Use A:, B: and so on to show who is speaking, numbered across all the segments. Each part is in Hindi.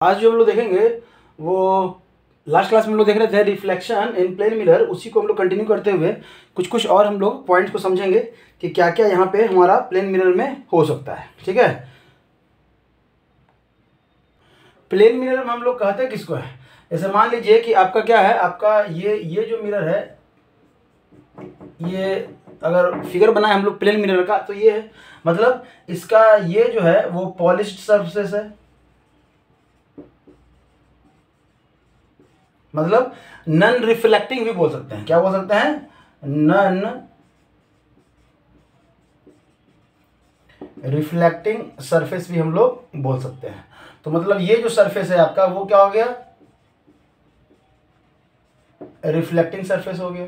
A: आज जो हम लोग देखेंगे वो लास्ट क्लास में हम लोग देख रहे थे रिफ्लेक्शन इन प्लेन मिरर, उसी को हम लोग कंटिन्यू करते हुए कुछ हम लोग पॉइंट्स को समझेंगे कि क्या क्या यहाँ पे हमारा प्लेन मिरर में हो सकता है। ठीक है, प्लेन मिरर में हम लोग कहते हैं किसको है, जैसे मान लीजिए कि आपका क्या है, आपका ये जो मिरर है, ये अगर फिगर बनाए हम लोग प्लेन मिरर का तो ये है, मतलब इसका ये जो है वो पॉलिश्ड सरफेस है, मतलब नॉन रिफ्लेक्टिंग भी बोल सकते हैं। क्या बोल सकते हैं? नॉन रिफ्लेक्टिंग सरफेस भी हम लोग बोल सकते हैं। तो मतलब ये जो सरफेस है आपका वो क्या हो गया, रिफ्लेक्टिंग सरफेस हो गया।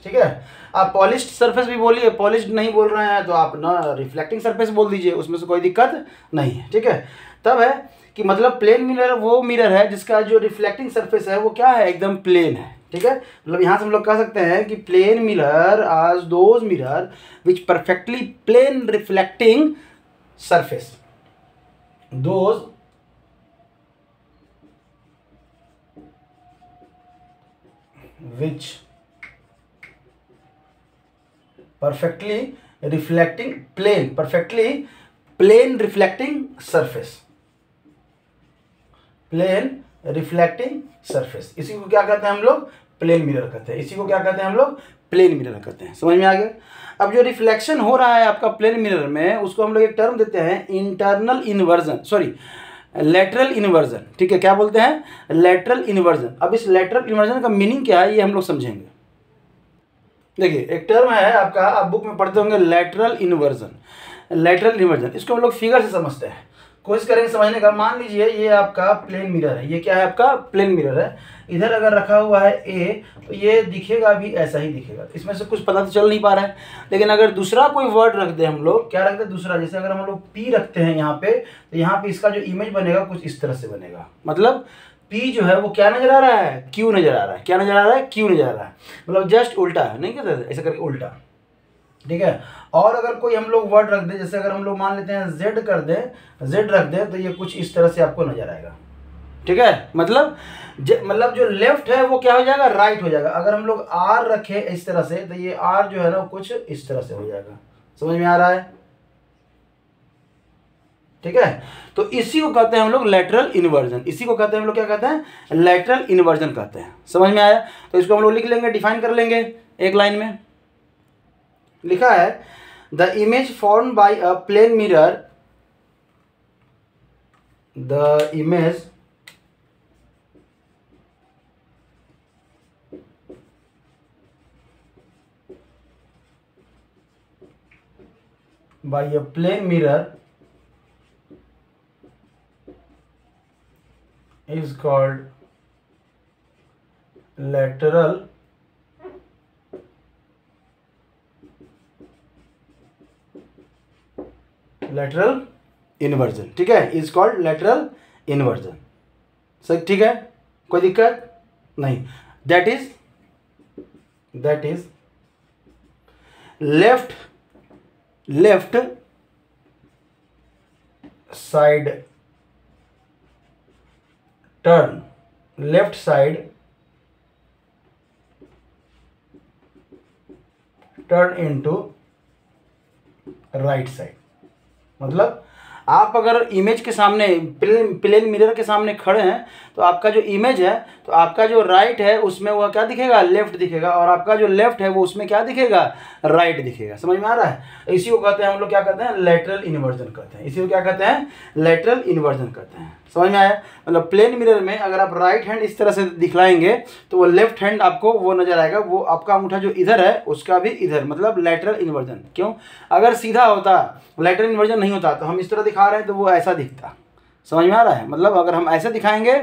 A: ठीक है, आप पॉलिश्ड सरफेस भी बोलिए, पॉलिश्ड नहीं बोल रहे हैं तो आप ना रिफ्लेक्टिंग सरफेस बोल दीजिए, उसमें से कोई दिक्कत नहीं है। ठीक है, तब है कि मतलब प्लेन मिरर वो मिरर है जिसका जो रिफ्लेक्टिंग सरफेस है वो क्या है, एकदम प्लेन है। ठीक है, मतलब यहाँ से हम लोग कह सकते हैं कि plane mirror as those mirror which perfectly plane reflecting surface, those which perfectly reflecting plane reflecting surface, plane reflecting surface, इसी को क्या कहते हैं हम लोग, प्लेन मिरर कहते हैं। इसी को क्या कहते हैं हम लोग, प्लेन मिरर कहते हैं। समझ में आ गया? अब जो रिफ्लेक्शन हो रहा है आपका प्लेन मिरर में, उसको हम लोग एक टर्म देते हैं internal inversion, sorry lateral inversion. ठीक है, क्या बोलते हैं? Lateral inversion. अब इस लेटरल इन्वर्जन का मीनिंग क्या है ये हम लोग समझेंगे। देखिए, एक टर्म है आपका, आप बुक में पढ़ते होंगे, लेटरल इन्वर्जन। लेटरल इन्वर्जन इसको हम लोग फिगर से समझते हैं, कोशिश करेंगे समझने का। मान लीजिए ये आपका प्लेन मिरर है, ये क्या है आपका प्लेन मिरर है, इधर अगर रखा हुआ है ए तो ये दिखेगा भी ऐसा ही दिखेगा, इसमें से कुछ पता तो चल नहीं पा रहा है। लेकिन अगर दूसरा कोई वर्ड रख दे हम लोग, क्या रख दे दूसरा, जैसे अगर हम लोग पी रखते हैं यहाँ पे, तो यहाँ पे इसका जो इमेज बनेगा कुछ इस तरह से बनेगा, मतलब पी जो है वो क्या नजर आ रहा है, क्यू नजर आ रहा है। क्या नजर आ रहा है? क्यू नजर आ रहा है, मतलब जस्ट उल्टा है, नहीं कहते ऐसा करके उल्टा। ठीक है, और अगर कोई हम लोग वर्ड रख दे, जैसे अगर हम लोग मान लेते हैं जेड कर दे, जेड रख दे, तो ये कुछ इस तरह से आपको नजर आएगा। ठीक है, मतलब जो लेफ्ट है वो क्या हो जाएगा, राइट हो जाएगा। अगर हम लोग आर रखे इस तरह से, तो ये आर जो है ना कुछ इस तरह से हो जाएगा। समझ में आ रहा है? ठीक है, तो इसी को कहते हैं हम लोग लेटरल इन्वर्जन। इसी को कहते हैं हम लोग क्या कहते हैं, लेटरल इन्वर्जन कहते हैं। समझ में आया? तो इसको हम लोग लिख लेंगे, डिफाइन कर लेंगे एक लाइन में। लिखा है the image form by a plane mirror, the image by a plane mirror is called lateral inversion। ठीक है, is called lateral inversion। सही, ठीक है, कोई दिक्कत नहीं। that is left side turn, left side turn into right side. मतलब आप अगर इमेज के सामने प्लेन मिरर के सामने खड़े हैं, तो आपका जो इमेज है, तो आपका जो राइट है उसमें वह क्या दिखेगा, लेफ्ट दिखेगा, और आपका जो लेफ्ट है वो उसमें क्या दिखेगा, राइट दिखेगा। समझ में आ रहा है? इसी को कहते हैं हम लोग क्या कहते हैं, लेटरल इन्वर्जन कहते हैं। इसी को क्या कहते हैं, लेटरल इन्वर्जन कहते हैं। समझ में आया? मतलब प्लेन मिरर में अगर आप राइट हैंड इस तरह से दिखलाएंगे तो वो लेफ्ट हैंड आपको वो नजर आएगा, वो आपका अंगूठा जो इधर है उसका भी इधर, मतलब लेटरल इन्वर्जन। क्यों? अगर सीधा होता, लेटरल इन्वर्जन नहीं होता, तो हम इस तरह दिखा रहे हैं तो वो ऐसा दिखता। समझ में आ रहा है? मतलब अगर हम ऐसे दिखाएंगे,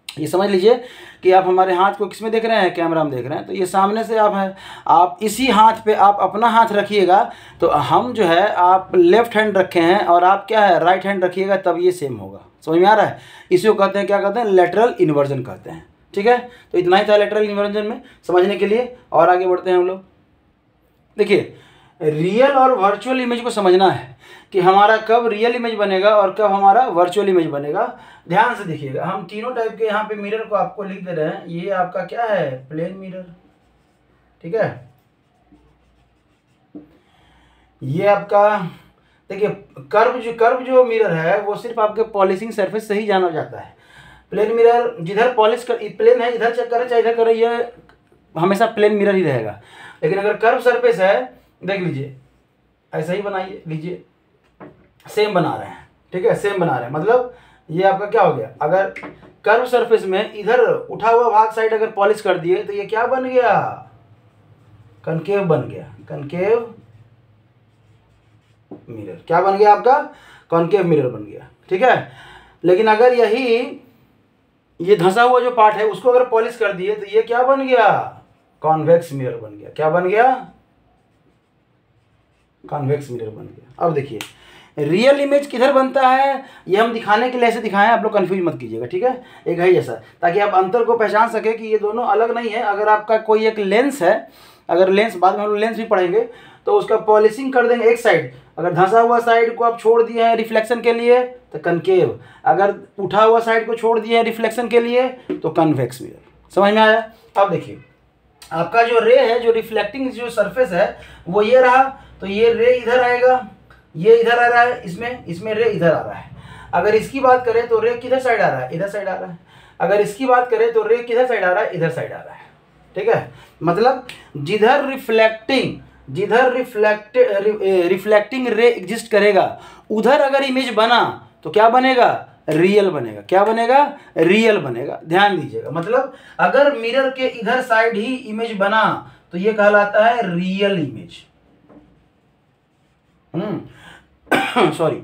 A: ये समझ लीजिए कि आप हमारे हाथ को किस में देख रहे हैं, कैमरा में देख रहे हैं, तो ये सामने से आप हैं, आप इसी हाथ पे आप अपना हाथ रखिएगा, तो हम जो है आप लेफ्ट हैंड रखे हैं और आप क्या है राइट हैंड रखिएगा, तब ये सेम होगा। समझ में आ रहा है? इसी को कहते हैं, क्या कहते हैं, लेटरल इन्वर्जन कहते हैं। ठीक है, तो इतना ही था लेटरल इन्वर्जन में समझने के लिए, और आगे बढ़ते हैं हम लोग। देखिए, रियल और वर्चुअल इमेज को समझना है कि हमारा कब रियल इमेज बनेगा और कब हमारा वर्चुअल इमेज बनेगा। ध्यान से देखिएगा, हम तीनों टाइप के यहाँ पे मिरर को आपको लिख दे रहे हैं। ये आपका क्या है, प्लेन मिरर, ठीक है। ये आपका देखिए कर्व जो मिरर है वो सिर्फ आपके पॉलिशिंग सरफेस से ही जाना जाता है। प्लेन मिरर जिधर पॉलिश कर प्लेन है, इधर चेक करें चाहे इधर करें, ये हमेशा प्लेन मिरर ही रहेगा। लेकिन अगर कर्व सरफेस है, देख लीजिए ऐसा ही बनाइए, लीजिए सेम बना रहे हैं, ठीक है, सेम बना रहे हैं। मतलब ये आपका क्या हो गया, अगर कर्व सरफेस में इधर उठा हुआ भाग साइड अगर पॉलिश कर दिए तो ये क्या बन गया, कनकेव बन गया, कनकेव मिरर। क्या बन गया आपका, कॉनकेव मिरर बन गया, ठीक है। लेकिन अगर यही ये धंसा हुआ जो पार्ट है उसको अगर पॉलिश कर दिए तो ये क्या बन गया, कॉन्वेक्स मिरर बन गया। क्या बन गया, कॉन्वेक्स मिरर बन गया। अब देखिए रियल इमेज किधर बनता है, ये हम दिखाने के लिए ऐसे दिखाएं, आप लोग कंफ्यूज मत कीजिएगा, ठीक है। एक है जैसा, ताकि आप अंतर को पहचान सके कि ये दोनों अलग नहीं है। अगर आपका कोई एक लेंस है, अगर लेंस बाद में हम लोग लेंस भी पढ़ेंगे, तो उसका पॉलिशिंग कर देंगे एक साइड, अगर धंसा हुआ साइड को आप छोड़ दिए हैं रिफ्लेक्शन के लिए तो कनकेव, अगर उठा हुआ साइड को छोड़ दिए हैं रिफ्लेक्शन के लिए तो कन्वेक्स मिरर। समझ में आया। अब देखिए आपका जो रे है, जो रिफ्लेक्टिंग जो सरफेस है वो ये रहा, तो ये रे इधर आएगा, ये इधर आ रहा है, इसमें रे इधर आ रहा है। अगर इसकी बात करें तो रे किधर साइड आ रहा है, इधर साइड आ रहा है। अगर इसकी बात करें तो रे किधर साइड आ रहा है, इधर साइड आ रहा है, ठीक है। मतलब जिधर रिफ्लेक्टिंग रे एग्जिस्ट करेगा उधर अगर इमेज बना तो क्या बनेगा, रियल बनेगा। क्या बनेगा, रियल बनेगा। ध्यान दीजिएगा, मतलब अगर मिरर के इधर साइड ही इमेज बना तो ये कहलाता है रियल इमेज। सॉरी,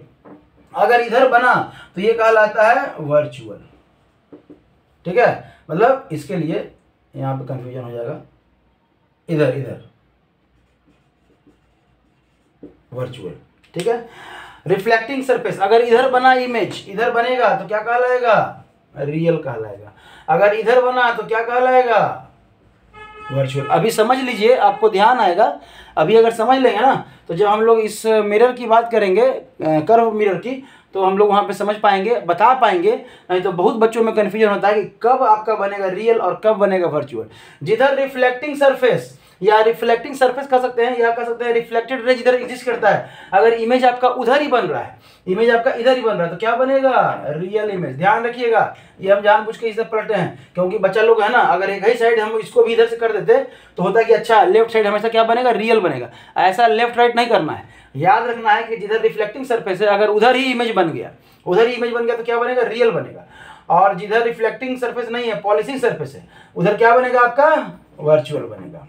A: अगर इधर बना तो ये कहलाता है वर्चुअल, ठीक है। मतलब इसके लिए यहां पे कंफ्यूजन हो जाएगा, इधर वर्चुअल, ठीक है। रिफ्लेक्टिंग सरफेस अगर इधर बना इमेज, इधर बनेगा तो क्या कहलाएगा, रियल कहलाएगा। अगर इधर बना तो क्या कहलाएगा, वर्चुअल। अभी समझ लीजिए, आपको ध्यान आएगा। अभी अगर समझ लेंगे ना तो जब हम लोग इस मिरर की बात करेंगे, कर्व मिरर की, तो हम लोग वहाँ पे समझ पाएंगे, बता पाएंगे। नहीं तो बहुत बच्चों में कन्फ्यूजन होता है कि कब आपका बनेगा रियल और कब बनेगा वर्चुअल। जिधर रिफ्लेक्टिंग सरफेस या रिफ्लेक्टिंग सरफेस कह सकते हैं या कह सकते हैं रिफ्लेक्टेड रे जिधर एग्जिस्ट करता है, अगर इमेज आपका उधर ही बन रहा है, इमेज आपका इधर ही बन रहा है तो क्या बनेगा, रियल इमेज। ध्यान रखिएगा, ये हम जानबूझ के इसे पलटते हैं क्योंकि बच्चा लोग है ना, अगर एक ही साइड हम इसको भी इधर से कर देते तो होता कि अच्छा लेफ्ट साइड हमेशा क्या बनेगा, रियल बनेगा। ऐसा लेफ्ट राइट नहीं करना है। याद रखना है कि जिधर रिफ्लेक्टिंग सरफेस है अगर उधर ही इमेज बन गया, उधर ही इमेज बन गया तो क्या बनेगा, रियल बनेगा। और जिधर रिफ्लेक्टिंग सरफेस नहीं है, पॉलिशिंग सरफेस है, उधर क्या बनेगा आपका, वर्चुअल बनेगा।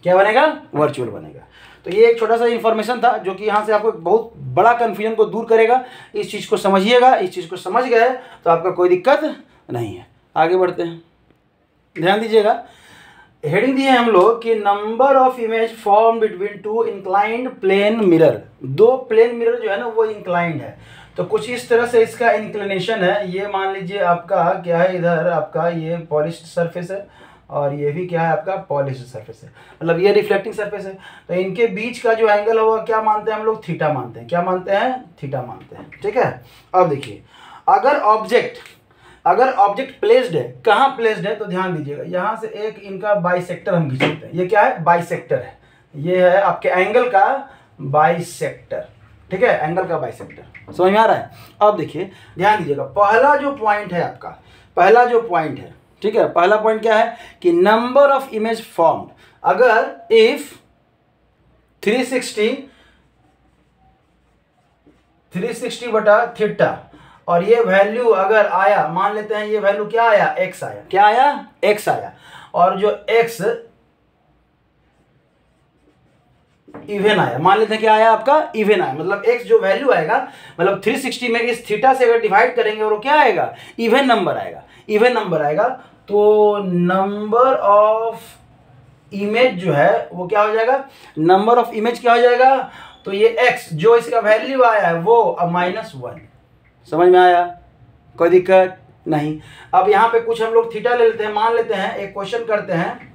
A: क्या बनेगा, वर्चुअल बनेगा। तो ये एक छोटा सा इन्फॉर्मेशन था जो कि यहाँ से आपको बहुत बड़ा कन्फ्यूजन को दूर करेगा। इस चीज़ को समझिएगा, इस चीज़ को समझ गए तो आपका कोई दिक्कत नहीं है। आगे बढ़ते हैं, ध्यान दीजिएगा। हेडिंग दिए हम लोग कि number of image form between two inclined plane mirror. दो प्लेन मिरर जो है ना वो इंक्लाइंड है, तो कुछ इस तरह से इसका इंक्लिनेशन है। ये मान लीजिए आपका क्या है, इधर आपका ये पॉलिश्ड सरफेस है और ये भी क्या है आपका पॉलिश्ड सरफेस है, मतलब ये रिफ्लेक्टिंग सरफेस है। तो इनके बीच का जो एंगल होगा क्या मानते हैं हम लोग, थीटा मानते हैं। क्या मानते हैं, थीटा मानते हैं, ठीक है। अब देखिए अगर ऑब्जेक्ट प्लेस्ड है, कहाँ प्लेस्ड है, तो ध्यान दीजिएगा, यहाँ से एक इनका बाइसेक्टर हम खींचते हैं। ये क्या है, बाइसेक्टर है। ये है आपके एंगल का बाइसेक्टर, ठीक है, एंगल का बाइसेक्टर। समझ में आ रहा है। अब देखिए ध्यान दीजिएगा, पहला जो पॉइंट है आपका, पहला जो पॉइंट है, ठीक है, पहला पॉइंट क्या है कि नंबर ऑफ इमेज फॉर्म्ड। अगर इफ 360 बटा थीटा और ये वैल्यू अगर आया, मान लेते हैं ये वैल्यू क्या आया, एक्स आया। क्या आया, एक्स आया। और जो एक्स इवन आया, मान लेते हैं क्या आया आपका, इवन आया। मतलब एक्स जो वैल्यू आएगा, मतलब 360 में इस थीटा से अगर डिवाइड करेंगे और वो क्या आएगा, इवन नंबर आएगा। इवन नंबर आएगा तो नंबर ऑफ इमेज जो है वो क्या हो जाएगा, नंबर ऑफ इमेज क्या हो जाएगा, तो ये एक्स जो इसका वैल्यू आया है वो -1। समझ में आया, कोई दिक्कत नहीं। अब यहाँ पे कुछ हम लोग थीटा ले लेते हैं, मान लेते हैं एक क्वेश्चन करते हैं।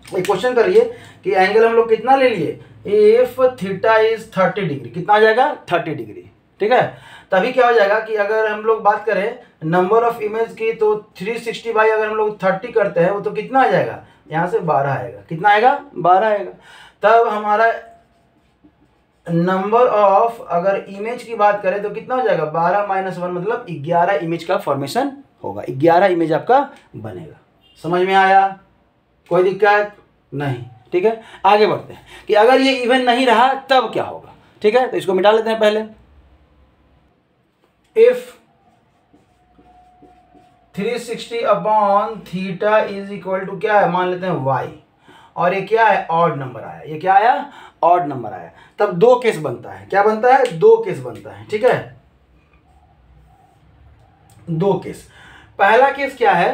A: एक क्वेश्चन करिए कि एंगल हम लोग कितना ले लिए, इफ थीटा इज 30 डिग्री, कितना आ जाएगा 30 डिग्री, ठीक है। तभी क्या हो जाएगा कि अगर हम लोग बात करें नंबर ऑफ इमेज की तो 360 बाई अगर हम लोग 30 करते हैं वो तो कितना आ जाएगा, यहाँ से 12 आएगा, कितना आएगा 12 आएगा। तब हमारा नंबर ऑफ अगर इमेज की बात करें तो कितना हो जाएगा 12 माइनस 1 मतलब 11 इमेज का फॉर्मेशन होगा, 11 इमेज आपका बनेगा। समझ में आया, कोई दिक्कत नहीं, ठीक है। आगे बढ़ते हैं कि अगर ये इवन नहीं रहा तब क्या होगा, ठीक है। तो इसको मिटा लेते हैं पहले। If 360 upon theta is equal to क्या है, मान लेते हैं y, और ये क्या है ऑड नंबर आया, ये क्या आया ऑड नंबर आया, तब दो केस बनता है, क्या बनता है, दो केस बनता है, ठीक है। दो केस, पहला केस क्या है,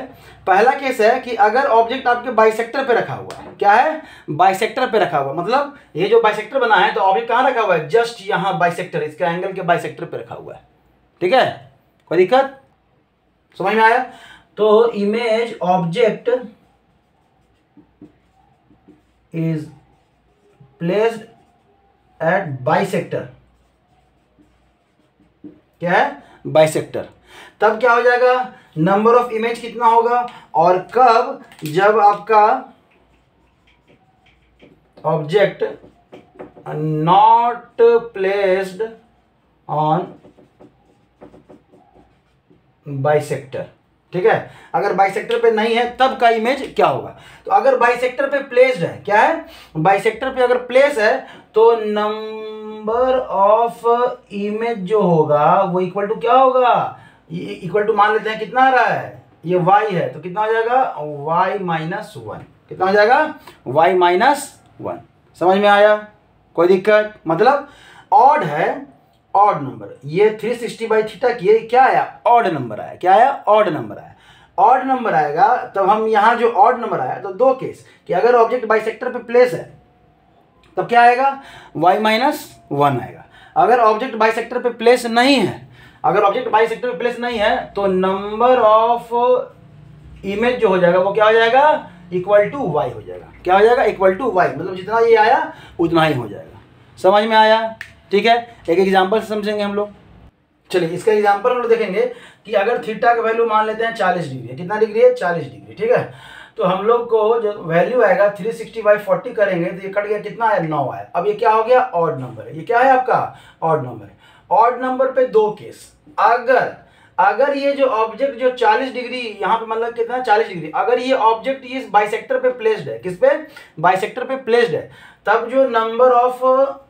A: पहला केस है कि अगर ऑब्जेक्ट आपके बाइसेक्टर पे रखा हुआ है, क्या है बाइसेक्टर पे रखा हुआ, मतलब ये जो बाइसेक्टर बना है तो ऑब्जेक्ट कहाँ रखा हुआ है, जस्ट यहाँ बाइसेक्टर, इसके एंगल के बाइसेक्टर पे रखा हुआ है, ठीक है। कोई दिक्कत, समझ में आया। तो image object is placed at bisector, क्या है बाइसेक्टर, तब क्या हो जाएगा नंबर ऑफ इमेज कितना होगा, और कब, जब आपका object not placed on bisector, ठीक है। अगर बाइसेक्टर पे नहीं है तब का इमेज क्या होगा, तो अगर बाइसेक्टर पे प्लेस्ड है, क्या है बाइसेक्टर पे अगर प्लेस है तो नंबर ऑफ इमेज जो होगा वो इक्वल टू क्या होगा, ये इक्वल टू मान लेते हैं कितना आ रहा है, ये y है तो कितना हो जाएगा y माइनस 1, कितना हो जाएगा y माइनस 1। समझ में आया, कोई दिक्कत, मतलब ऑड है, ऑड नंबर, ये 360 बाई थीटा की क्या आया ऑड नंबर आया, क्या आया ऑड नंबर आया, ऑड नंबर आएगा तब हम यहाँ जो ऑड नंबर आया तो दो केस कि अगर ऑब्जेक्ट बाइसेक्टर पे प्लेस है तब क्या आएगा y माइनस 1 आएगा, अगर ऑब्जेक्ट बाइसेक्टर पे प्लेस नहीं है, अगर ऑब्जेक्ट बाइसेक्टर पे प्लेस नहीं है तो नंबर ऑफ इमेज जो हो जाएगा वो क्या हो जाएगा इक्वल टू y हो जाएगा, क्या हो जाएगा इक्वल टू y, मतलब जितना ये आया उतना ही हो जाएगा। समझ में आया, ठीक है। एक एग्जांपल से समझेंगे हम लोग, चलिए इसका एग्जांपल हम लोग देखेंगे कि अगर थीटा का वैल्यू मान लेते हैं 40 डिग्री है, कितना डिग्री है 40 डिग्री, ठीक है। तो हम लोग को जो वैल्यू आएगा 360 बाई 40 करेंगे तो ये कट गया, कितना आया 9 आया। अब ये क्या हो गया ऑड नंबर है, ये क्या है आपका ऑड नंबर है। ऑड नंबर पे दो केस, अगर ये जो ऑब्जेक्ट जो 40 डिग्री यहाँ पे मतलब कितना 40 डिग्री, अगर ये ऑब्जेक्ट इस बाइसेक्टर पे प्लेस्ड है, किस पे बाइसेक्टर पे प्लेस्ड है, तब जो नंबर ऑफ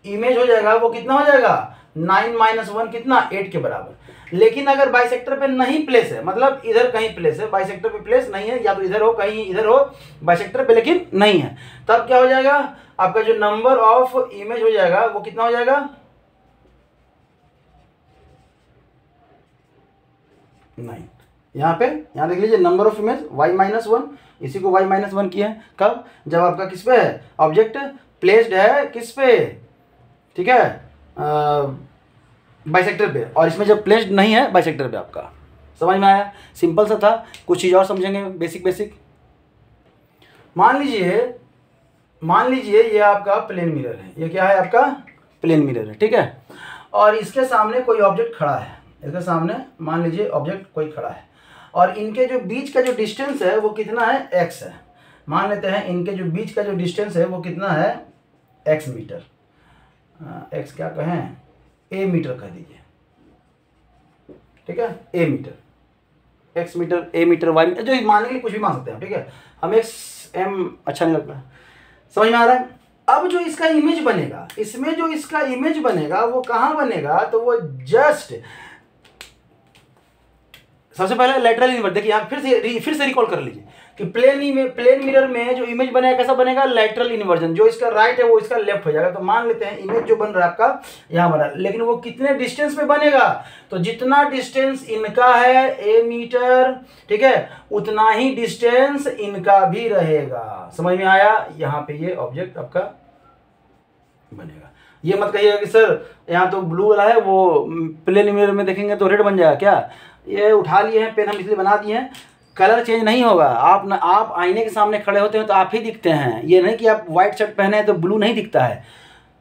A: इमेज हो जाएगा वो कितना हो जाएगा 9 माइनस 1 कितना 8 के बराबर। लेकिन अगर बाइसेक्टर पे नहीं प्लेस है, मतलब इधर कहीं प्लेस है, बाइसेक्टर पे प्लेस नहीं है, या तो इधर हो कहीं इधर हो बाइसेक्टर पे लेकिन नहीं है, तब क्या हो जाएगा आपका जो नंबर ऑफ इमेज हो जाएगा वो कितना हो जाएगा 9। यहाँ देख लीजिए number of image y minus 1, इसी को y माइनस 1 किया है, कब जब आपका किस पे है ऑब्जेक्ट प्लेस्ड है किस पे, ठीक है बाइसेक्टर पे, और इसमें जब प्लेस्ड नहीं है बाइसेक्टर पे आपका। समझ में आया, सिंपल सा था। कुछ चीज़ और समझेंगे बेसिक। मान लीजिए ये आपका प्लेन मिरर है, ये क्या है आपका प्लेन मिरर है, ठीक है। और इसके सामने कोई ऑब्जेक्ट खड़ा है, इसके सामने मान लीजिए ऑब्जेक्ट कोई खड़ा है, और इनके जो बीच का जो डिस्टेंस है वो कितना है x है। मान लेते हैं इनके जो बीच का जो डिस्टेंस है वो कितना है x मीटर, x क्या कहें a मीटर कह दीजिए, ठीक है a metre, x metre a metre y metre, जो मानने के लिए कुछ भी मान सकते हैं, ठीक है। हम x m अच्छा नहीं लगता, समझ में आ रहा है। अब जो इसका इमेज बनेगा, इसमें जो इसका इमेज बनेगा वो कहाँ बनेगा, तो वो जस्ट सबसे पहले लेटरल इन्वर्स, देखिए यहाँ फिर से रिकॉल कर लीजिए कि प्लेन मिरर में जो इमेज बनेगा कैसा बनेगा लेटरल इन्वर्जन, जो इसका राइट है वो इसका लेफ्ट हो जाएगा। तो मान लेते हैं इमेज जो बन रहा है आपका यहाँ बना, लेकिन वो कितने डिस्टेंस पे बनेगा, तो जितना डिस्टेंस इनका है a मीटर, ठीक है, उतना ही डिस्टेंस इनका भी रहेगा। समझ में आया, यहाँ पे ये ऑब्जेक्ट आपका बनेगा। ये मत कहिएगा कि सर यहाँ तो ब्लू वाला है वो प्लेन मिरर में देखेंगे तो रेड बन जाएगा, क्या ये उठा लिए हैं पेन हम इसलिए बना दिए हैं कलर चेंज नहीं होगा। आप आईने के सामने खड़े होते हैं तो आप ही दिखते हैं, ये नहीं कि आप व्हाइट शर्ट पहने हैं तो ब्लू नहीं दिखता है।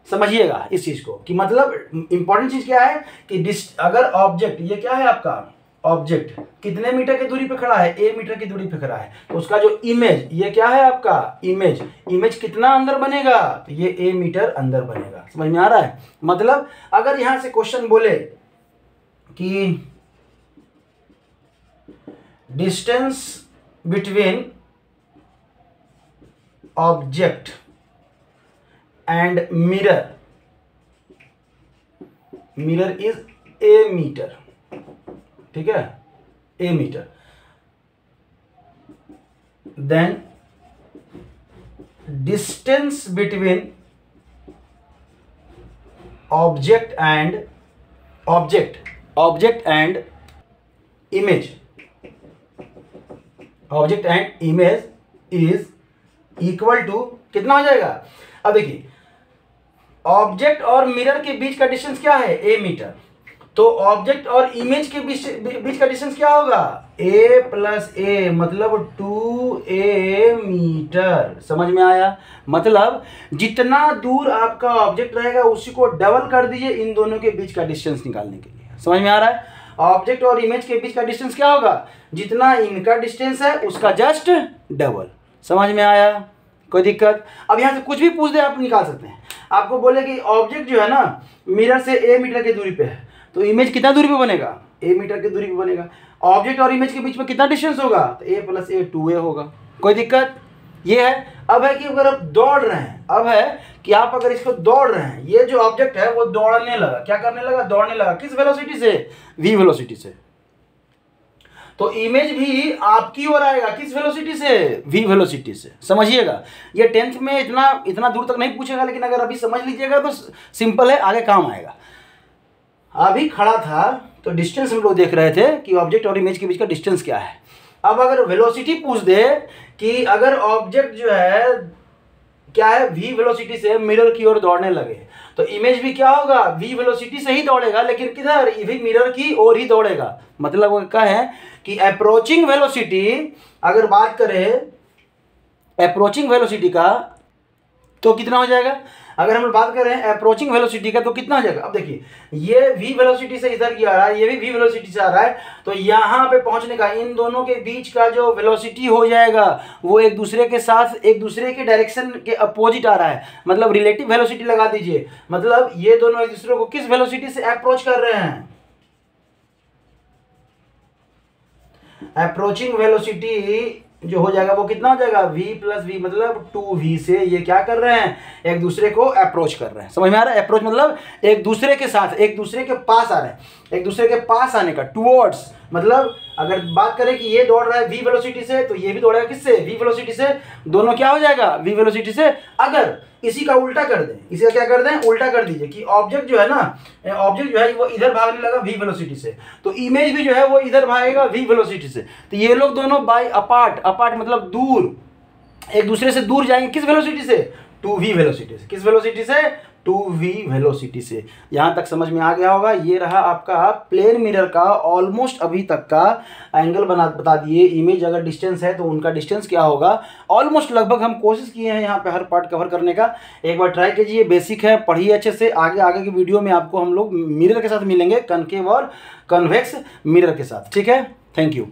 A: समझिएगा इस चीज़ को कि मतलब इंपॉर्टेंट चीज़ क्या है कि अगर ऑब्जेक्ट, ये क्या है आपका ऑब्जेक्ट, कितने मीटर की दूरी पे खड़ा है, a मीटर की दूरी पे खड़ा है, तो उसका जो इमेज, ये क्या है आपका इमेज कितना अंदर बनेगा, तो ये a मीटर अंदर बनेगा। समझ में आ रहा है? मतलब अगर यहां से क्वेश्चन बोले कि distance between object and mirror is a metre, ठीक है, a metre, then distance between object and image is equal to कितना हो जाएगा। अब देखिए ऑब्जेक्ट और मिरर के बीच का डिस्टेंस क्या है, a मीटर, तो ऑब्जेक्ट और इमेज के बीच का डिस्टेंस क्या होगा, a प्लस a, मतलब 2a मीटर। समझ में आया? मतलब जितना दूर आपका ऑब्जेक्ट रहेगा उसी को डबल कर दीजिए इन दोनों के बीच का डिस्टेंस निकालने के लिए। समझ में आ रहा है? ऑब्जेक्ट और इमेज के बीच का डिस्टेंस क्या होगा, जितना इनका डिस्टेंस है उसका जस्ट डबल। समझ में आया? कोई दिक्कत? अब यहाँ से कुछ भी पूछ दे आप निकाल सकते हैं। आपको बोले कि ऑब्जेक्ट जो है ना मिरर से a मीटर की दूरी पे है, तो इमेज कितना दूरी पे बनेगा, a मीटर की दूरी पे बनेगा। ऑब्जेक्ट और इमेज के बीच में कितना डिस्टेंस होगा, तो a प्लस a 2a होगा। कोई दिक्कत? ये है। अब है कि अगर आप दौड़ रहे हैं, अब है कि आप अगर इसको दौड़ रहे हैं, ये जो ऑब्जेक्ट है वो दौड़ने लगा, क्या करने लगा, दौड़ने लगा। किस वेलोसिटी से, v वेलोसिटी से। तो इमेज भी आपकी ओर आएगा, किस वेलोसिटी से, v वेलोसिटी से। समझिएगा, ये 10th में इतना दूर तक नहीं पूछेगा, लेकिन अगर अभी समझ लीजिएगा तो सिंपल है, आगे काम आएगा। अभी खड़ा था तो डिस्टेंस हम लोग देख रहे थे कि ऑब्जेक्ट और इमेज के बीच का डिस्टेंस क्या है। अब अगर वेलोसिटी पूछ दे कि अगर ऑब्जेक्ट जो है क्या है, v वेलोसिटी से मिरर की ओर दौड़ने लगे, तो इमेज भी क्या होगा, v वेलोसिटी से ही दौड़ेगा, लेकिन किधर, ये भी मिरर की ओर ही दौड़ेगा। मतलब वो क्या है कि अप्रोचिंग वेलोसिटी, अगर बात करें अप्रोचिंग वेलोसिटी का तो कितना हो जाएगा, अगर हम बात करें अप्रोचिंग वेलोसिटी का तो कितना हो जाएगा। अब देखिए ये v वेलोसिटी से इधर की आ रहा है, ये भी v वेलोसिटी से आ रहा है, तो यहाँ पे पहुंचने का इन दोनों के बीच का जो वेलोसिटी हो जाएगा वो एक दूसरे के साथ, एक दूसरे के डायरेक्शन के अपोजिट आ रहा है। मतलब रिलेटिव वेलोसिटी लगा दीजिए, मतलब ये दोनों एक दूसरे को किस वेलोसिटी से अप्रोच कर रहे हैं, अप्रोचिंग वेलोसिटी जो हो जाएगा वो कितना हो जाएगा, v प्लस v, मतलब 2v से ये क्या कर रहे हैं, एक दूसरे को अप्रोच कर रहे हैं। समझ में आ रहा है? अप्रोच मतलब एक दूसरे के साथ, एक दूसरे के पास आ रहे हैं, एक दूसरे के पास आने का, टुवर्ड्स। मतलब अगर बात करें कि ये दौड़ रहा है v वेलोसिटी से, तो ये भी दौड़ेगा किससे, v वेलोसिटी से। दोनों क्या हो जाएगा, v वेलोसिटी से। अगर इसी का उल्टा कर दें, इसी का क्या कर दें, उल्टा कर दीजिए कि ऑब्जेक्ट जो है ना, ऑब्जेक्ट जो है वो इधर भागने लगा v वेलोसिटी से, तो इमेज भी जो है वो इधर भागेगा v वेलोसिटी से। तो ये लोग दोनों बाय अपार्ट मतलब दूर, एक दूसरे से दूर जाएंगे, किस वेलोसिटी से, 2v वेलोसिटी से। किस वेलोसिटी से, 2v वेलोसिटी से। यहाँ तक समझ में आ गया होगा। ये रहा आपका प्लेन मिरर का ऑलमोस्ट अभी तक का एंगल बता दिए। इमेज अगर डिस्टेंस है तो उनका डिस्टेंस क्या होगा, ऑलमोस्ट लगभग हम कोशिश किए हैं यहाँ पे हर पार्ट कवर करने का। एक बार ट्राई कीजिए, बेसिक है, पढ़िए अच्छे से। आगे की वीडियो में आपको हम लोग मिरर के साथ मिलेंगे, कनकेव और कन्वेक्स मिरर के साथ। ठीक है, थैंक यू।